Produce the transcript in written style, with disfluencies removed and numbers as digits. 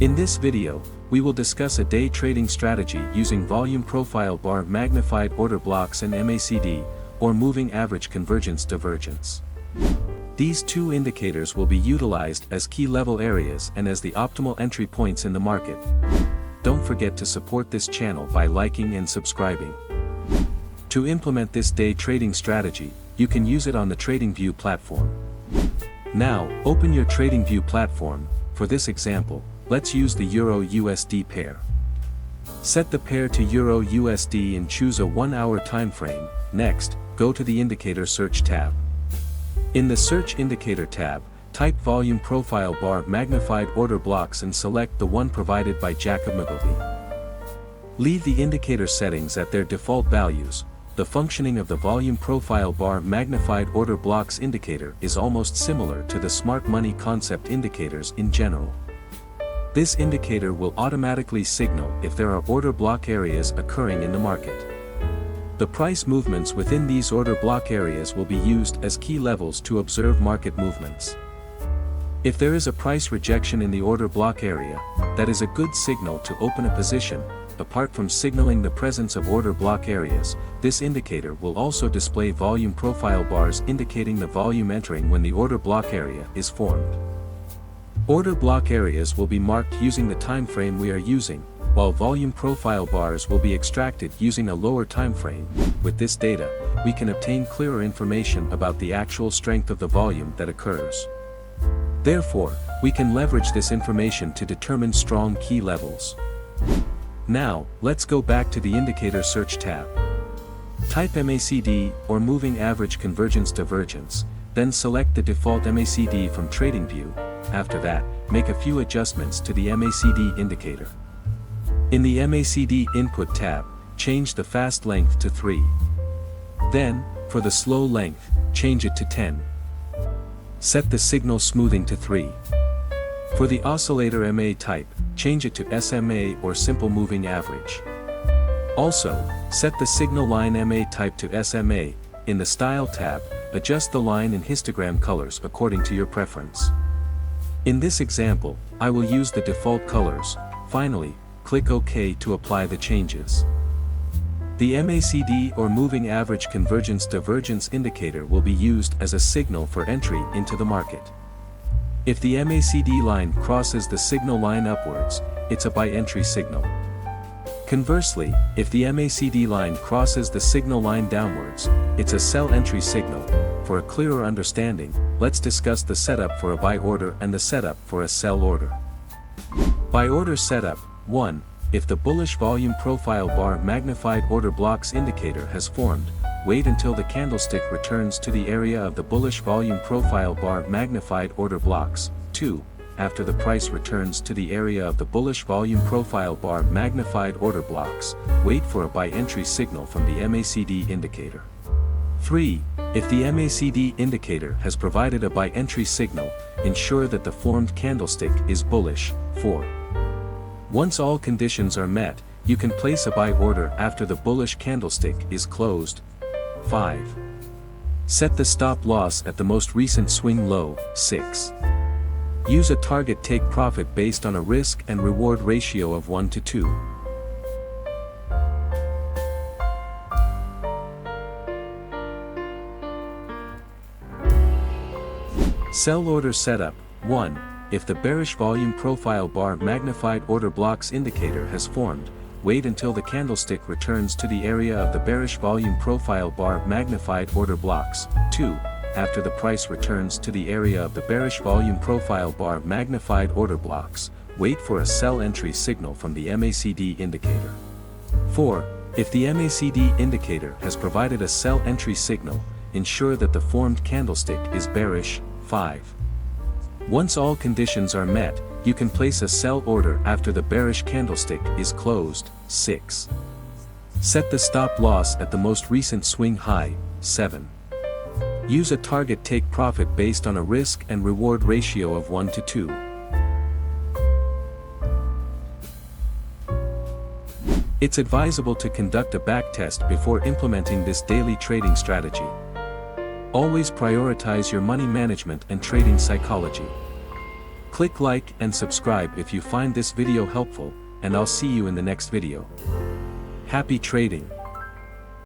In this video, we will discuss a day trading strategy using volume profile bar magnified order blocks and MACD, or moving average convergence divergence. These two indicators will be utilized as key level areas and as the optimal entry points in the market. Don't forget to support this channel by liking and subscribing. To implement this day trading strategy, you can use it on the TradingView platform. Now, open your TradingView platform. For this example, let's use the Euro-USD pair. Set the pair to Euro-USD and choose a 1-hour time frame. Next, go to the Indicator Search tab. In the Search Indicator tab, type Volume Profile Bar Magnified Order Blocks and select the one provided by Jacob Ogilvy. Leave the indicator settings at their default values. The functioning of the Volume Profile Bar Magnified Order Blocks indicator is almost similar to the Smart Money Concept indicators in general. This indicator will automatically signal if there are order block areas occurring in the market. The price movements within these order block areas will be used as key levels to observe market movements. If there is a price rejection in the order block area, that is a good signal to open a position. Apart from signaling the presence of order block areas, this indicator will also display volume profile bars indicating the volume entering when the order block area is formed. Order block areas will be marked using the time frame we are using, while volume profile bars will be extracted using a lower time frame. With this data, we can obtain clearer information about the actual strength of the volume that occurs. Therefore, we can leverage this information to determine strong key levels. Now, let's go back to the Indicator Search tab. Type MACD or Moving Average Convergence Divergence, then select the default MACD from TradingView. After that, make a few adjustments to the MACD indicator. In the MACD Input tab, change the fast length to 3. Then, for the slow length, change it to 10. Set the signal smoothing to 3. For the oscillator MA type, change it to SMA or Simple Moving Average. Also, set the signal line MA type to SMA. In the Style tab, adjust the line and histogram colors according to your preference. In this example, I will use the default colors. Finally, click OK to apply the changes. The MACD or Moving Average Convergence Divergence indicator will be used as a signal for entry into the market. If the MACD line crosses the signal line upwards, it's a buy entry signal. Conversely, if the MACD line crosses the signal line downwards, it's a sell entry signal. For a clearer understanding, let's discuss the setup for a buy order and the setup for a sell order. Buy order setup: 1. If the bullish volume profile bar magnified order blocks indicator has formed, wait until the candlestick returns to the area of the bullish volume profile bar magnified order blocks. 2. After the price returns to the area of the bullish volume profile bar magnified order blocks, wait for a buy entry signal from the MACD indicator. 3. If the MACD indicator has provided a buy entry signal, ensure that the formed candlestick is bullish. 4. Once all conditions are met, you can place a buy order after the bullish candlestick is closed. 5. Set the stop loss at the most recent swing low. 6. Use a target take profit based on a risk and reward ratio of 1 to 2. Sell order setup: 1. If the bearish volume profile bar magnified order blocks indicator has formed, wait until the candlestick returns to the area of the bearish volume profile bar magnified order blocks. 2. After the price returns to the area of the bearish volume profile bar magnified order blocks, wait for a sell entry signal from the MACD indicator. 4. If the MACD indicator has provided a sell entry signal, ensure that the formed candlestick is bearish. 5. Once all conditions are met, you can place a sell order after the bearish candlestick is closed. 6. Set the stop loss at the most recent swing high. 7. Use a target take profit based on a risk and reward ratio of 1 to 2. It's advisable to conduct a backtest before implementing this daily trading strategy. Always prioritize your money management and trading psychology. Click like and subscribe if you find this video helpful, and I'll see you in the next video. Happy trading!